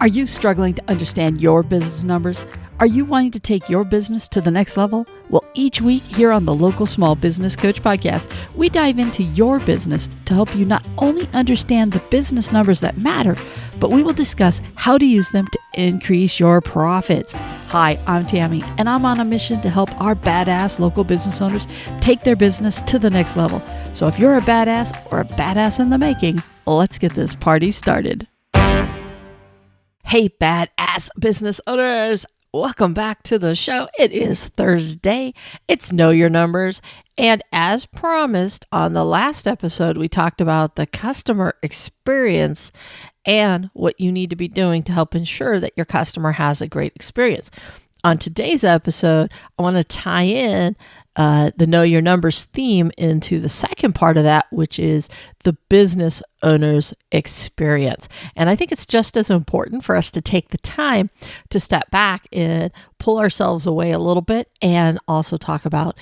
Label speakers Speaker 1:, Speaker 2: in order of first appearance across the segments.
Speaker 1: Are you struggling to understand your business numbers? Are you wanting to take your business to the next level? Well, each week here on the Local Small Business Coach podcast, we dive into your business to help you not only understand the business numbers that matter, but we will discuss how to use them to increase your profits. Hi, I'm Tammy, and I'm on a mission to help our badass local business owners take their business to the next level. So if you're a badass or a badass in the making, let's get this party started. Hey, badass business owners. Welcome back to the show. It is Thursday. It's Know Your Numbers. And as promised on the last episode, we talked about the customer experience and what you need to be doing to help ensure that your customer has a great experience. On today's episode, I want to tie in the Know Your Numbers theme into the second part of that, which is the business owner's experience. And I think it's just as important for us to take the time to step back and pull ourselves away a little bit and also talk about,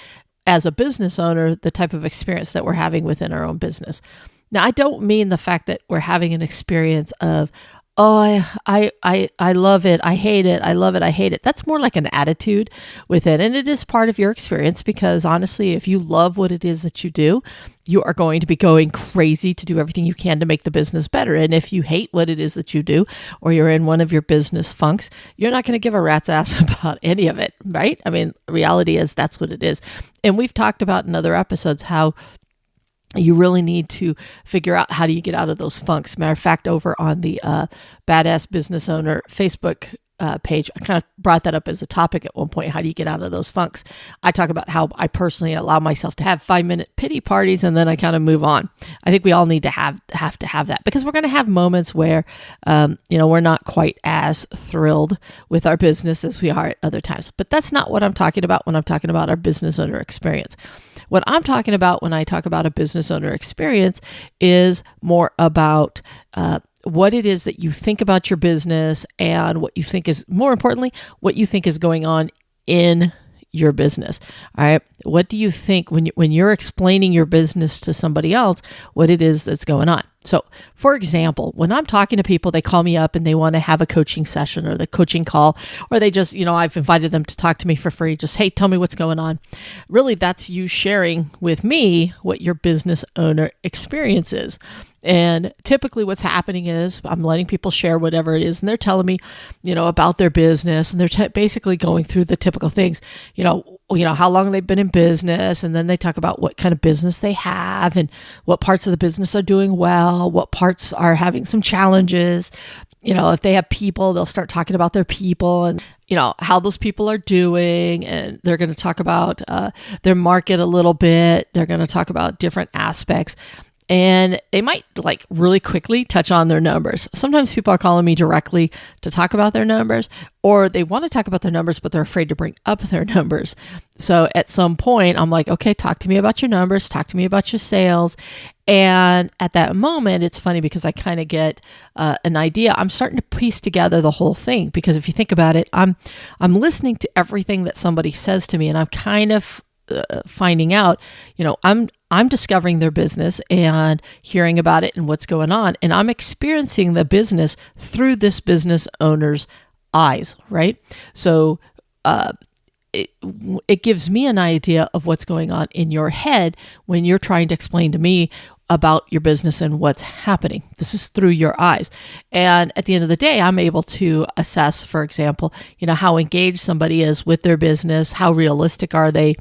Speaker 1: as a business owner, the type of experience that we're having within our own business. Now, I don't mean the fact that we're having an experience of, oh, I love it, I hate it, I love it, I hate it. That's more like an attitude with it. And it is part of your experience because honestly, if you love what it is that you do, you are going to be going crazy to do everything you can to make the business better. And if you hate what it is that you do, or you're in one of your business funks, you're not going to give a rat's ass about any of it, right? I mean, reality is that's what it is. And we've talked about in other episodes how you really need to figure out how do you get out of those funks. Matter of fact, over on the Badass Business Owner Facebook page, I kind of brought that up as a topic at one point. How do you get out of those funks? I talk about how I personally allow myself to have 5-minute pity parties and then I kind of move on. I think we all need to have that because we're going to have moments where, we're not quite as thrilled with our business as we are at other times. But that's not what I'm talking about when I'm talking about our business owner experience. What I'm talking about when I talk about a business owner experience is more about what it is that you think about your business and what you think is, more importantly, what you think is going on in your business. All right. What do you think when you're explaining your business to somebody else, what it is that's going on? So for example, when I'm talking to people, they call me up and they want to have a coaching session or the coaching call, or they just, I've invited them to talk to me for free. Just, hey, tell me what's going on. Really, that's you sharing with me what your business owner experience is. And typically what's happening is I'm letting people share whatever it is, and they're telling me, about their business, and they're basically going through the typical things, how long they've been in business, and then they talk about what kind of business they have and what parts of the business are doing well, what parts are having some challenges. If they have people, they'll start talking about their people and, how those people are doing. And they're going to talk about their market a little bit. They're going to talk about different aspects. And they might really quickly touch on their numbers. Sometimes people are calling me directly to talk about their numbers, or they want to talk about their numbers, but they're afraid to bring up their numbers. So at some point, I'm like, okay, talk to me about your numbers, talk to me about your sales. And at that moment, it's funny because I kind of get an idea. I'm starting to piece together the whole thing because if you think about it, I'm listening to everything that somebody says to me, and I'm kind of finding out, I'm discovering their business and hearing about it and what's going on. And I'm experiencing the business through this business owner's eyes, right? So it gives me an idea of what's going on in your head when you're trying to explain to me about your business and what's happening. This is through your eyes. And at the end of the day, I'm able to assess, for example, how engaged somebody is with their business, how realistic are they,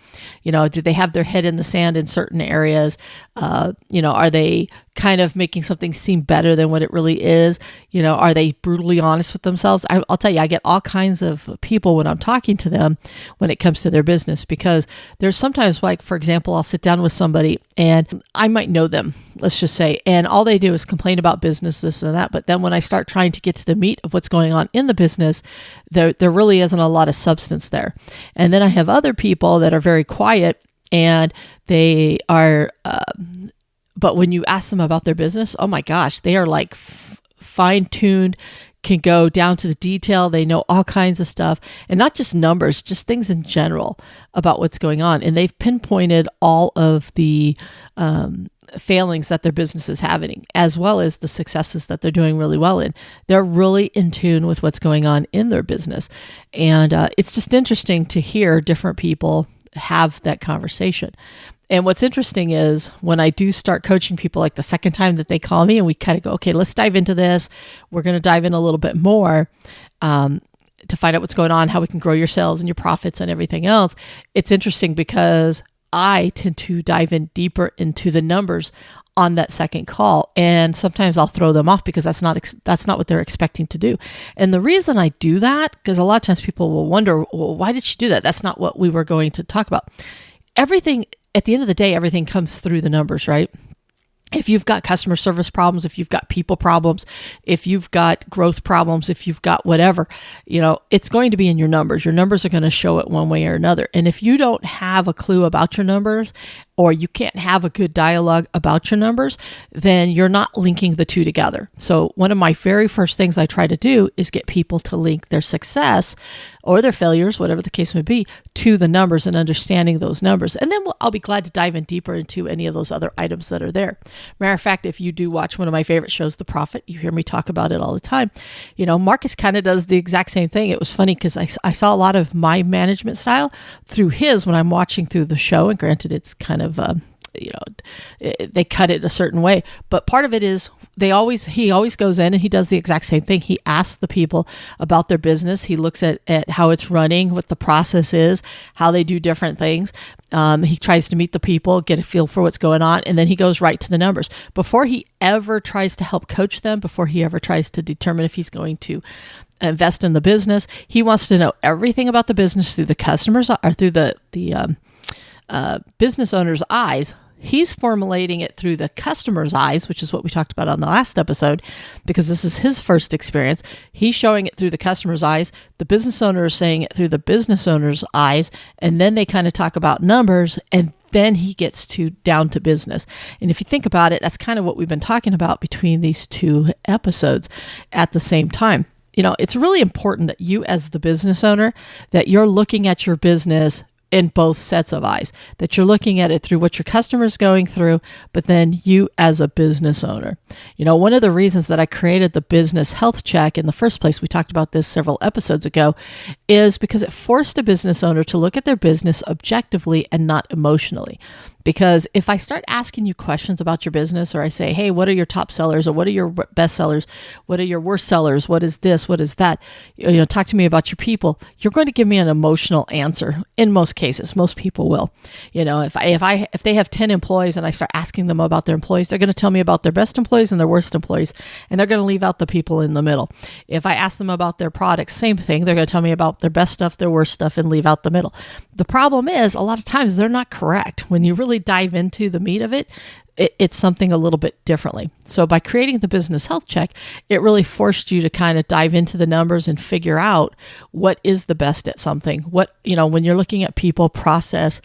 Speaker 1: do they have their head in the sand in certain areas? Are they kind of making something seem better than what it really is? Are they brutally honest with themselves? I'll tell you, I get all kinds of people when I'm talking to them when it comes to their business, because there's sometimes, for example, I'll sit down with somebody and I might know them, let's just say, and all they do is complain about business, this and that. But then when I start trying to get to the meat of what's going on in the business, there really isn't a lot of substance there. And then I have other people that are very quiet and they are, but when you ask them about their business, oh my gosh, they are fine-tuned, can go down to the detail. They know all kinds of stuff, and not just numbers, just things in general about what's going on. And they've pinpointed all of the failings that their business is having, as well as the successes that they're doing really well in. They're really in tune with what's going on in their business. And it's just interesting to hear different people have that conversation. And what's interesting is when I do start coaching people, like the second time that they call me and we kind of go, okay, let's dive into this. We're going to dive in a little bit more to find out what's going on, how we can grow your sales and your profits and everything else. It's interesting because I tend to dive in deeper into the numbers on that second call. And sometimes I'll throw them off because that's not what they're expecting to do. And the reason I do that, because a lot of times people will wonder, well, why did she do that? That's not what we were going to talk about. Everything, at the end of the day, everything comes through the numbers, right? If you've got customer service problems, if you've got people problems, if you've got growth problems, if you've got whatever, it's going to be in your numbers. Your numbers are going to show it one way or another. And if you don't have a clue about your numbers, or you can't have a good dialogue about your numbers, then you're not linking the two together. So one of my very first things I try to do is get people to link their success or their failures, whatever the case may be, to the numbers and understanding those numbers. And then I'll be glad to dive in deeper into any of those other items that are there. Matter of fact, if you do watch one of my favorite shows, The Profit, you hear me talk about it all the time. Marcus kind of does the exact same thing. It was funny because I saw a lot of my management style through his when I'm watching through the show. And granted, it's kind of they cut it a certain way, but part of it is he always goes in and he does the exact same thing. He asks the people about their business. He looks at how it's running, what the process is, how they do different things. He tries to meet the people, get a feel for what's going on, and then he goes right to the numbers. Before he ever tries to help coach them, before he ever tries to determine if he's going to invest in the business, he wants to know everything about the business through the customers or through the business owner's eyes. He's formulating it through the customer's eyes, which is what we talked about on the last episode, because this is his first experience. He's showing it through the customer's eyes. The business owner is saying it through the business owner's eyes. And then they kind of talk about numbers, and then he gets down to business. And if you think about it, that's kind of what we've been talking about between these two episodes at the same time. It's really important that you, as the business owner, that you're looking at your business in both sets of eyes, that you're looking at it through what your customer's going through, but then you as a business owner. One of the reasons that I created the business health check in the first place, we talked about this several episodes ago, is because it forced a business owner to look at their business objectively and not emotionally. Because if I start asking you questions about your business, or I say, hey, what are your top sellers, or what are your best sellers? What are your worst sellers? What is this? What is that? Talk to me about your people. You're going to give me an emotional answer in most cases. Most people will. If they have 10 employees and I start asking them about their employees, they're going to tell me about their best employees and their worst employees, and they're going to leave out the people in the middle. If I ask them about their products, same thing. They're going to tell me about their best stuff, their worst stuff, and leave out the middle. The problem is, a lot of times they're not correct. When you really dive into the meat of it, it's something a little bit differently. So by creating the business health check, it really forced you to kind of dive into the numbers and figure out what is the best at something. What, when you're looking at people, process,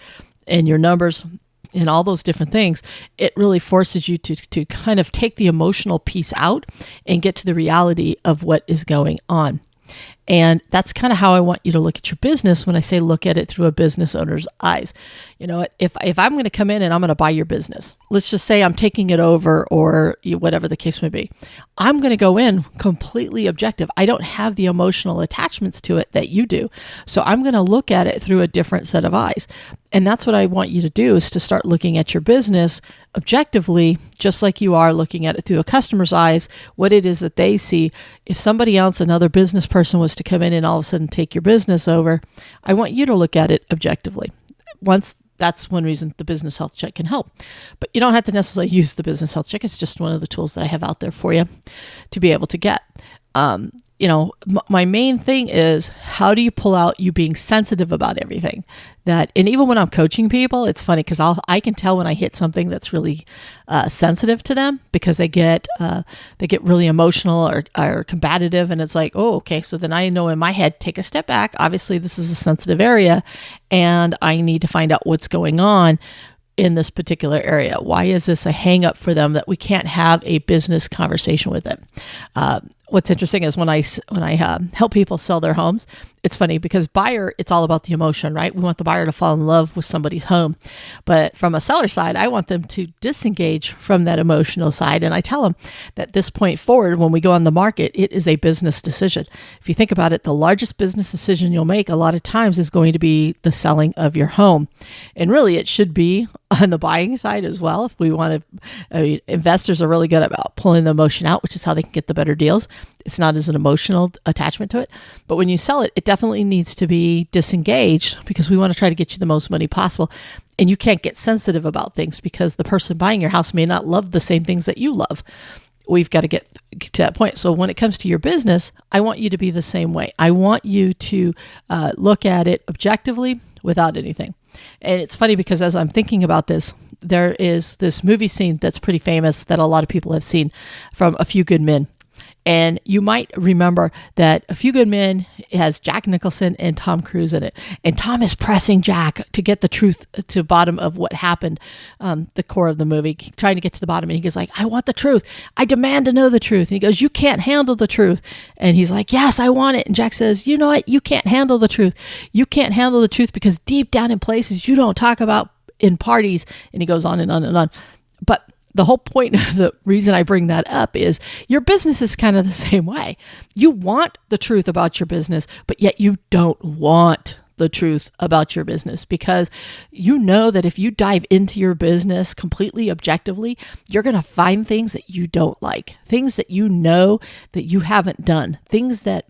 Speaker 1: and your numbers and all those different things, it really forces you to kind of take the emotional piece out and get to the reality of what is going on. And that's kind of how I want you to look at your business when I say look at it through a business owner's eyes. If I'm going to come in and I'm going to buy your business, let's just say I'm taking it over or whatever the case may be, I'm going to go in completely objective. I don't have the emotional attachments to it that you do. So I'm going to look at it through a different set of eyes. And that's what I want you to do, is to start looking at your business objectively, just like you are looking at it through a customer's eyes, what it is that they see. If somebody else, another business person, was to come in and all of a sudden take your business over, I want you to look at it objectively. That's one reason the business health check can help. But you don't have to necessarily use the business health check. It's just one of the tools that I have out there for you to be able to get. My main thing is, how do you pull out you being sensitive about everything? And even when I'm coaching people, it's funny because I can tell when I hit something that's really sensitive to them, because they get really emotional or combative, and it's like, oh, okay, so then I know in my head, take a step back. Obviously, this is a sensitive area, and I need to find out what's going on in this particular area. Why is this a hang up for them that we can't have a business conversation with it? what's interesting is when I help people sell their homes, it's funny because buyer, it's all about the emotion, right? We want the buyer to fall in love with somebody's home. But from a seller side, I want them to disengage from that emotional side. And I tell them that this point forward, when we go on the market, it is a business decision. If you think about it, the largest business decision you'll make a lot of times is going to be the selling of your home. And really, it should be on the buying side as well. If we want to, investors are really good about pulling the emotion out, which is how they can get the better deals. It's not as an emotional attachment to it. But when you sell it, it definitely needs to be disengaged because we want to try to get you the most money possible. And you can't get sensitive about things because the person buying your house may not love the same things that you love. We've got to get to that point. So when it comes to your business, I want you to be the same way. I want you to look at it objectively without anything. And it's funny because as I'm thinking about this, there is this movie scene that's pretty famous that a lot of people have seen from A Few Good Men. And you might remember that A Few Good Men has Jack Nicholson and Tom Cruise in it. And Tom is pressing Jack to get the truth to the bottom of what happened, the core of the movie, trying to get to the bottom. And he goes like, I want the truth. I demand to know the truth. And he goes, you can't handle the truth. And he's like, yes, I want it. And Jack says, you know what? You can't handle the truth. You can't handle the truth because deep down in places you don't talk about in parties. And he goes on and on and on. But the whole point of the reason I bring that up is your business is kind of the same way. You want the truth about your business, but yet you don't want the truth about your business because you know that if you dive into your business completely objectively, you're going to find things that you don't like, things that you know that you haven't done, things that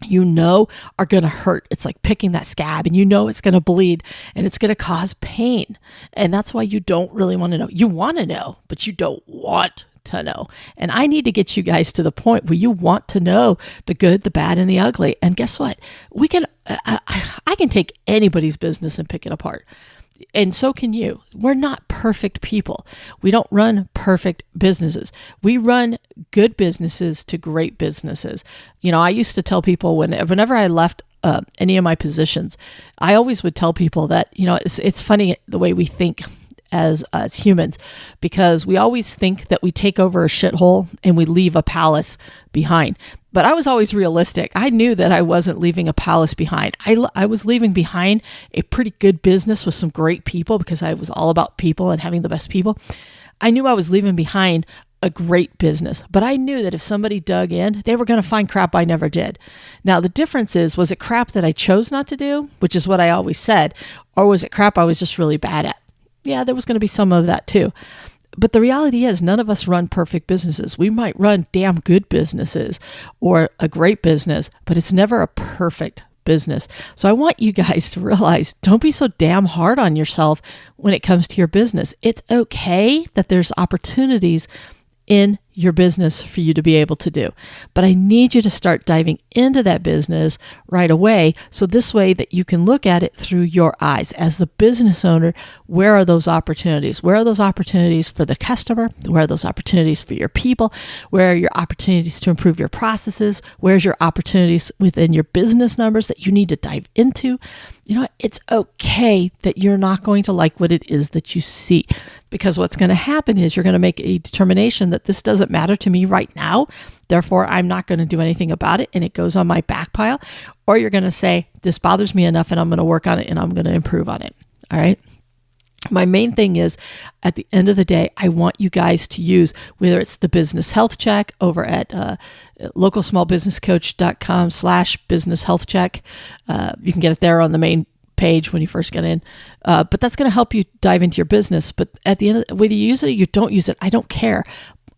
Speaker 1: you know are going to hurt. It's like picking that scab and you know it's going to bleed and it's going to cause pain. And that's why you don't really want to know. You want to know, but you don't want to know. And I need to get you guys to the point where you want to know the good, the bad, and the ugly. And guess what? I can take anybody's business and pick it apart. And so can you. We're not perfect people. We don't run perfect businesses. We run good businesses to great businesses. You know, I used to tell people whenever I left any of my positions, I always would tell people that, you know, it's funny the way we think as humans, because we always think that we take over a shithole and we leave a palace behind. But I was always realistic. I knew that I wasn't leaving a palace behind. I was leaving behind a pretty good business with some great people because I was all about people and having the best people. I knew I was leaving behind a great business, but I knew that if somebody dug in, they were going to find crap I never did. Now, the difference is, was it crap that I chose not to do, which is what I always said, or was it crap I was just really bad at? Yeah, there was going to be some of that too. But the reality is none of us run perfect businesses. We might run damn good businesses or a great business, but it's never a perfect business. So I want you guys to realize, don't be so damn hard on yourself when it comes to your business. It's okay that there's opportunities in your business for you to be able to do. But I need you to start diving into that business right away. So this way that you can look at it through your eyes. As the business owner, where are those opportunities? Where are those opportunities for the customer? Where are those opportunities for your people? Where are your opportunities to improve your processes? Where's your opportunities within your business numbers that you need to dive into? You know, it's okay that you're not going to like what it is that you see, because what's going to happen is you're going to make a determination that this doesn't matter to me right now. Therefore, I'm not going to do anything about it and it goes on my back pile. Or you're going to say, this bothers me enough and I'm going to work on it and I'm going to improve on it. All right. My main thing is, at the end of the day, I want you guys to use, whether it's the business health check over at localsmallbusinesscoach.com/business health check. You can get it there on the main page when you first get in. But that's going to help you dive into your business. But at the end, whether you use it or you don't use it, I don't care.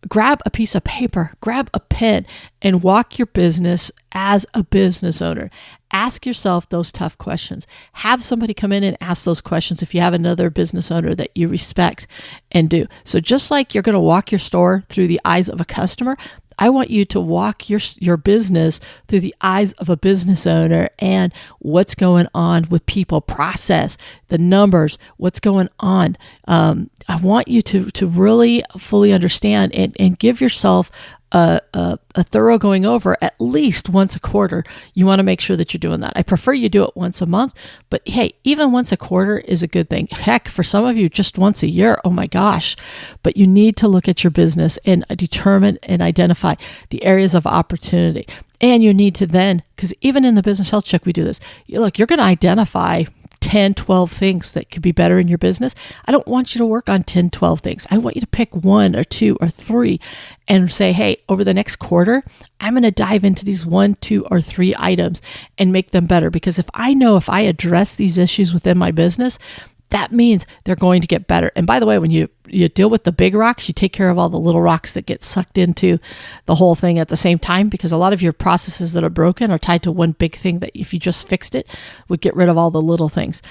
Speaker 1: Grab a piece of paper, grab a pen, and walk your business as a business owner. Ask yourself those tough questions. Have somebody come in and ask those questions if you have another business owner that you respect and do. So just like you're going to walk your store through the eyes of a customer, I want you to walk your business through the eyes of a business owner and what's going on with people, process, the numbers, what's going on. I want you to really fully understand and give yourself a thorough going over at least once a quarter. You want to make sure that you're doing that. I prefer you do it once a month, but hey, even once a quarter is a good thing. Heck, for some of you, just once a year. Oh my gosh. But you need to look at your business and determine and identify the areas of opportunity. And you need to then, because even in the business health check, we do this. Look, you're going to identify 10, 12 things that could be better in your business. I don't want you to work on 10, 12 things. I want you to pick 1 or 2 or 3 and say, hey, over the next quarter, I'm going to dive into these 1, 2, or 3 items and make them better. Because if I know if I address these issues within my business, that means they're going to get better. And by the way, when you deal with the big rocks, you take care of all the little rocks that get sucked into the whole thing at the same time, because a lot of your processes that are broken are tied to one big thing that if you just fixed it, would get rid of all the little things.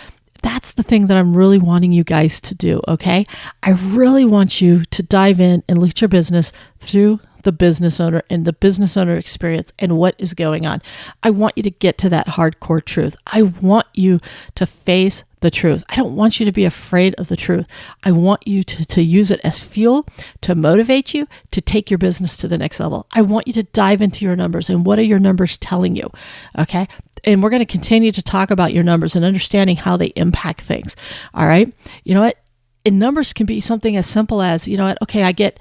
Speaker 1: That's the thing that I'm really wanting you guys to do, okay? I really want you to dive in and look at your business through the business owner and the business owner experience and what is going on. I want you to get to that hardcore truth. I want you to face the truth. I don't want you to be afraid of the truth. I want you to use it as fuel to motivate you to take your business to the next level. I want you to dive into your numbers and what are your numbers telling you, okay? And we're going to continue to talk about your numbers and understanding how they impact things, all right? You know what? And numbers can be something as simple as, you know what? Okay, I get...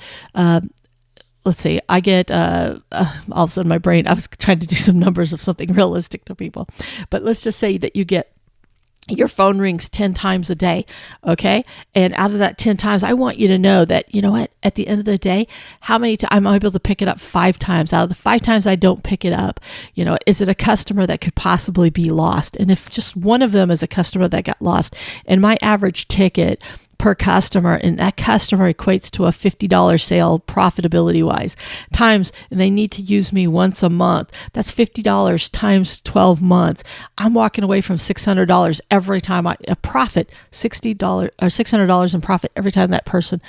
Speaker 1: let's see, I get, all of a sudden my brain, I was trying to do some numbers of something realistic to people, but let's just say that you get, your phone rings 10 times a day, okay? And out of that 10 times, I want you to know that, you know what, at the end of the day, how many times I'm able to pick it up 5 times. Out of the 5 times I don't pick it up, you know, is it a customer that could possibly be lost? And if just one of them is a customer that got lost, and my average ticket per customer, and that customer equates to a $50 sale profitability wise, times, and they need to use me once a month. That's $50 times 12 months. I'm walking away from $600 every time a profit, $60 or $600 in profit every time that person,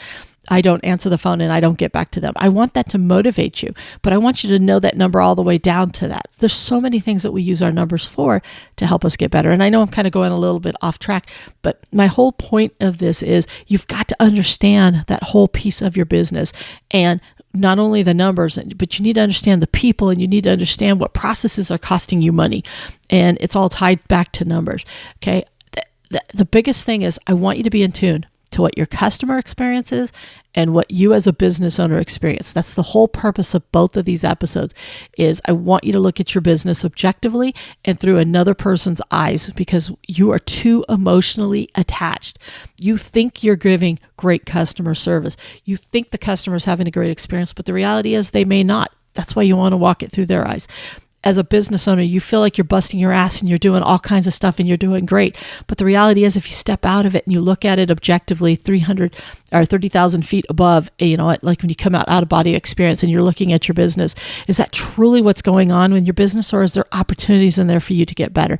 Speaker 1: I don't answer the phone and I don't get back to them. I want that to motivate you, but I want you to know that number all the way down to that. There's so many things that we use our numbers for to help us get better. And I know I'm kind of going a little bit off track, but my whole point of this is you've got to understand that whole piece of your business, and not only the numbers, but you need to understand the people, and you need to understand what processes are costing you money. And it's all tied back to numbers. Okay. The biggest thing is I want you to be in tune to what your customer experience is and what you as a business owner experience. That's the whole purpose of both of these episodes, is I want you to look at your business objectively and through another person's eyes, because you are too emotionally attached. You think you're giving great customer service. You think the customer's having a great experience, but the reality is they may not. That's why you want to walk it through their eyes. As a business owner, you feel like you're busting your ass and you're doing all kinds of stuff and you're doing great. But the reality is, if you step out of it and you look at it objectively 300 or 30,000 feet above, you know, like when you come out of body experience and you're looking at your business, is that truly what's going on with your business, or is there opportunities in there for you to get better?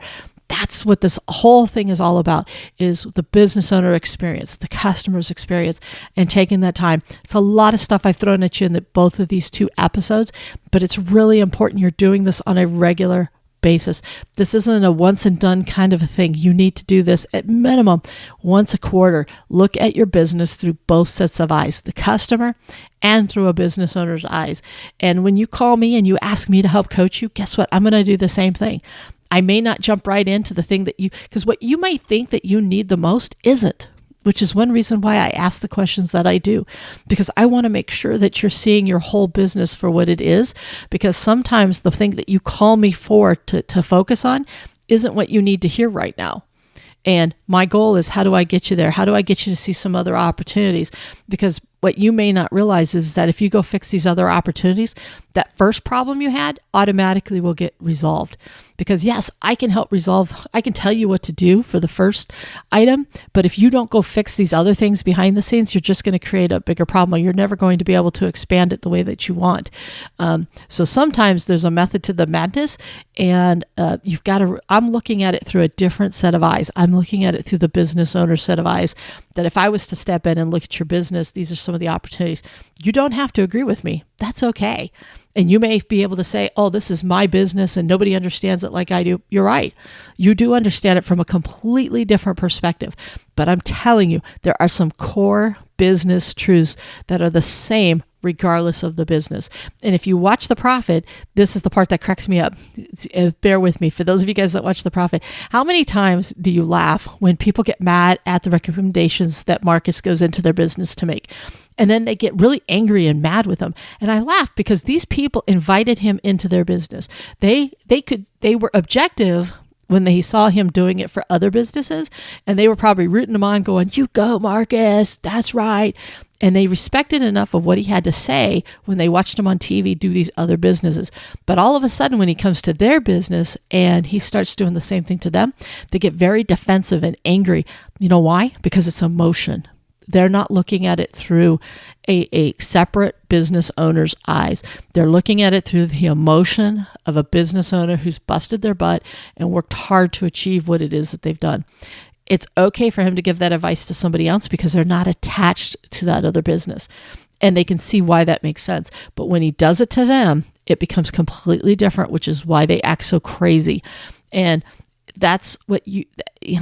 Speaker 1: That's what this whole thing is all about, is the business owner experience, the customer's experience, and taking that time. It's a lot of stuff I've thrown at you in both of these 2 episodes, but it's really important you're doing this on a regular basis. This isn't a once and done kind of a thing. You need to do this at minimum once a quarter. Look at your business through both sets of eyes, the customer and through a business owner's eyes. And when you call me and you ask me to help coach you, guess what? I'm going to do the same thing. I may not jump right into the thing that because what you might think that you need the most isn't, which is one reason why I ask the questions that I do, because I want to make sure that you're seeing your whole business for what it is, because sometimes the thing that you call me for to focus on isn't what you need to hear right now. And my goal is, how do I get you there? How do I get you to see some other opportunities? Because what you may not realize is that if you go fix these other opportunities, that first problem you had automatically will get resolved. Because yes, I can help resolve, I can tell you what to do for the first item, but if you don't go fix these other things behind the scenes, you're just going to create a bigger problem. You're never going to be able to expand it the way that you want. So sometimes there's a method to the madness, and you've got to, I'm looking at it through a different set of eyes. I'm looking at it through the business owner set of eyes, that if I was to step in and look at your business, these are some of the opportunities. You don't have to agree with me. That's okay. And you may be able to say, oh, this is my business and nobody understands it like I do. You're right. You do understand it from a completely different perspective. But I'm telling you, there are some core business truths that are the same regardless of the business. And if you watch The Profit, this is the part that cracks me up. Bear with me. For those of you guys that watch The Profit, how many times do you laugh when people get mad at the recommendations that Marcus goes into their business to make? And then they get really angry and mad with him. And I laugh because these people invited him into their business. They were objective when they saw him doing it for other businesses, and they were probably rooting him on, going, "You go, Marcus, that's right." And they respected enough of what he had to say when they watched him on TV do these other businesses. But all of a sudden, when he comes to their business and he starts doing the same thing to them, they get very defensive and angry. You know why? Because it's emotion. They're not looking at it through a separate business owner's eyes. They're looking at it through the emotion of a business owner who's busted their butt and worked hard to achieve what it is that they've done. It's okay for him to give that advice to somebody else because they're not attached to that other business. And they can see why that makes sense. But when he does it to them, it becomes completely different, which is why they act so crazy. And that's what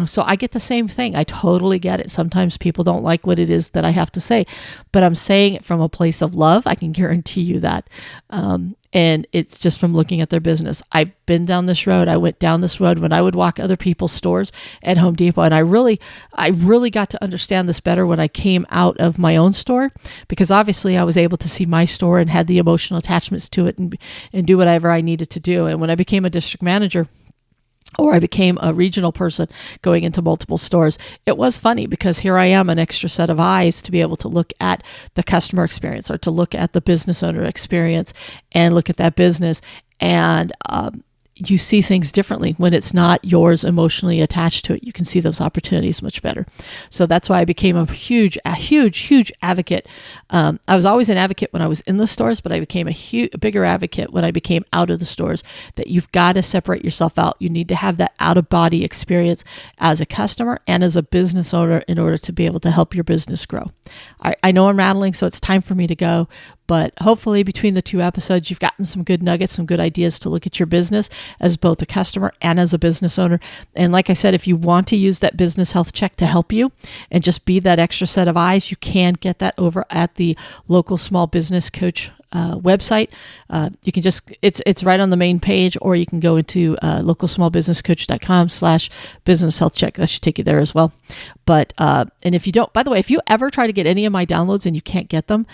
Speaker 1: so I get the same thing. I totally get it. Sometimes people don't like what it is that I have to say, but I'm saying it from a place of love. I can guarantee you that. And it's just from looking at their business. I've been down this road. I went down this road when I would walk other people's stores at Home Depot. And I really got to understand this better when I came out of my own store, because obviously I was able to see my store and had the emotional attachments to it and do whatever I needed to do. And when I became a district manager, or I became a regional person going into multiple stores, it was funny because here I am, an extra set of eyes to be able to look at the customer experience or to look at the business owner experience and look at that business. And you see things differently when it's not yours emotionally attached to it. You can see those opportunities much better. So that's why I became a huge advocate. I was always an advocate when I was in the stores, but I became a bigger advocate when I became out of the stores, that you've got to separate yourself out. You need to have that out-of-body experience as a customer and as a business owner in order to be able to help your business grow. I know I'm rattling, so it's time for me to go. But hopefully between the two episodes, you've gotten some good nuggets, some good ideas to look at your business as both a customer and as a business owner. And like I said, if you want to use that business health check to help you and just be that extra set of eyes, you can get that over at the local small business coach website. You can just, it's right on the main page, or you can go into localsmallbusinesscoach.com/business health check. That should take you there as well. But, and if you don't, by the way, if you ever try to get any of my downloads and you can't get them,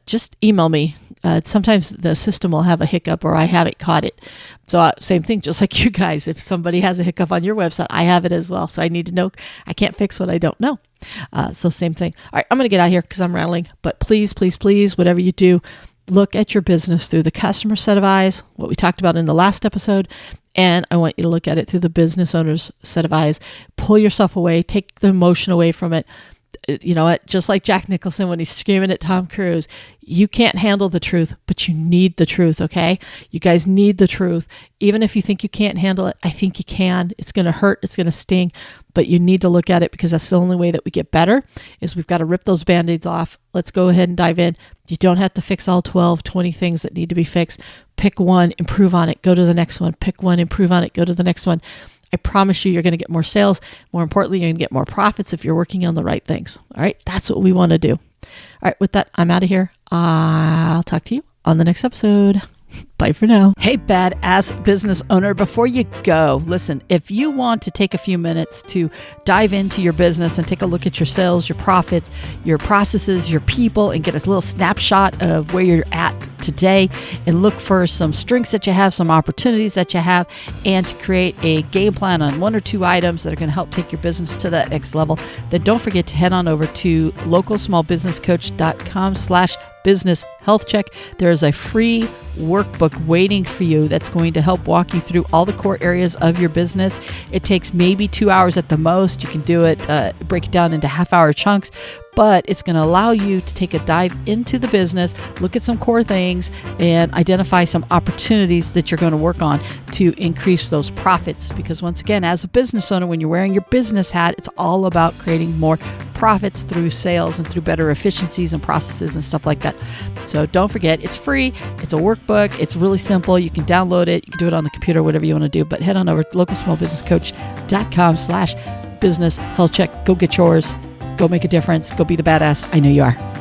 Speaker 1: just email me. Sometimes the system will have a hiccup or I haven't caught it. So same thing, just like you guys, if somebody has a hiccup on your website, I have it as well. So I need to know. I can't fix what I don't know. So same thing. All right, I'm going to get out of here because I'm rattling, but please, whatever you do, look at your business through the customer set of eyes, what we talked about in the last episode, and I want you to look at it through the business owner's set of eyes. Pull yourself away, take the emotion away from it. You know what? Just like Jack Nicholson when he's screaming at Tom Cruise, you can't handle the truth, but you need the truth, okay? You guys need the truth. Even if you think you can't handle it, I think you can. It's going to hurt. It's going to sting, but you need to look at it because that's the only way that we get better is we've got to rip those Band-Aids off. Let's go ahead and dive in. You don't have to fix all 12, 20 things that need to be fixed. Pick one, improve on it, go to the next one. Pick one, improve on it, go to the next one. I promise you, you're going to get more sales. More importantly, you're going to get more profits if you're working on the right things. All right. That's what we want to do. All right. With that, I'm out of here. I'll talk to you on the next episode. Bye for now. Hey, badass business owner, before you go, listen, if you want to take a few minutes to dive into your business and take a look at your sales, your profits, your processes, your people, and get a little snapshot of where you're at today and look for some strengths that you have, some opportunities that you have, and to create a game plan on one or two items that are going to help take your business to that next level, then don't forget to head on over to localsmallbusinesscoach.com/business health check. There is a free workbook waiting for you that's going to help walk you through all the core areas of your business. It takes maybe 2 hours at the most. You can do it, break it down into half-hour chunks, but it's going to allow you to take a dive into the business, look at some core things, and identify some opportunities that you're going to work on to increase those profits. Because once again, as a business owner, when you're wearing your business hat, it's all about creating more profits through sales and through better efficiencies and processes and stuff like that. So don't forget, it's free. It's a workbook. It's really simple. You can download it. You can do it on the computer, whatever you want to do. But head on over to localsmallbusinesscoach.com/business health check. Go get yours. Go make a difference. Go be the badass I know you are.